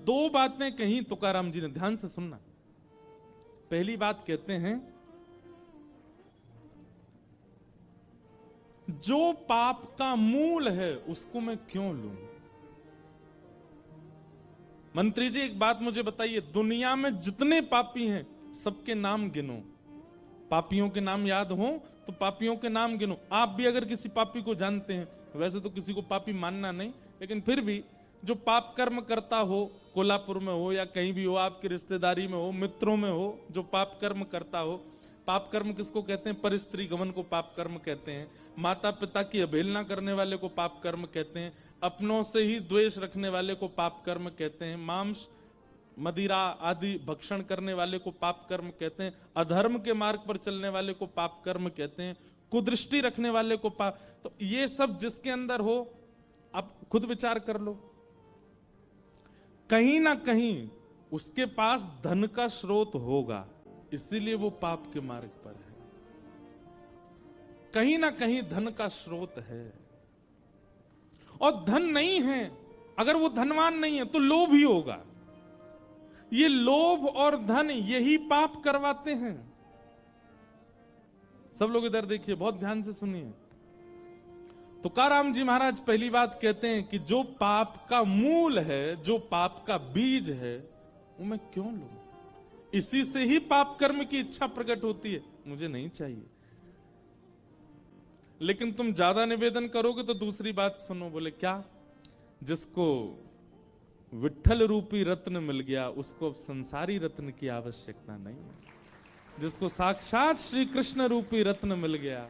दो बातें कही तुकाराम जी ने, ध्यान से सुनना। पहली बात कहते हैं, जो पाप का मूल है उसको मैं क्यों लूं। मंत्री जी एक बात मुझे बताइए, दुनिया में जितने पापी हैं सबके नाम गिनो। पापियों के नाम याद हो तो पापियों के नाम गिनो। आप भी अगर किसी पापी को जानते हैं, वैसे तो किसी को पापी मानना नहीं, लेकिन फिर भी जो पाप कर्म करता हो, कोल्हापुर में हो या कहीं भी हो, आपकी रिश्तेदारी में हो, मित्रों में हो, जो पाप कर्म करता हो। पाप कर्म किसको कहते हैं? परस्त्री गमन को पाप कर्म कहते हैं। माता पिता की अवहेलना करने वाले को पाप कर्म कहते हैं। अपनों से ही द्वेष रखने वाले को पाप कर्म कहते हैं। मांस मदिरा आदि भक्षण करने वाले को पाप कर्म कहते हैं। अधर्म के मार्ग पर चलने वाले को पाप कर्म कहते हैं। कुदृष्टि रखने वाले को पाप। तो ये सब जिसके अंदर हो, आप खुद विचार कर लो, कहीं ना कहीं उसके पास धन का स्रोत होगा, इसीलिए वो पाप के मार्ग पर है। कहीं ना कहीं धन का स्रोत है। और धन नहीं है, अगर वो धनवान नहीं है तो लोभ ही होगा। ये लोभ और धन यही पाप करवाते हैं। सब लोग इधर देखिए, बहुत ध्यान से सुनिए। तुकाराम जी महाराज पहली बात कहते हैं कि जो पाप का मूल है, जो पाप का बीज है, वो मैं क्यों लूं। इसी से ही पाप कर्म की इच्छा प्रकट होती है, मुझे नहीं चाहिए। लेकिन तुम ज्यादा निवेदन करोगे तो दूसरी बात सुनो, बोले क्या? जिसको विठ्ठल रूपी रत्न मिल गया उसको अब संसारी रत्न की आवश्यकता नहीं है। जिसको साक्षात श्री कृष्ण रूपी रत्न मिल गया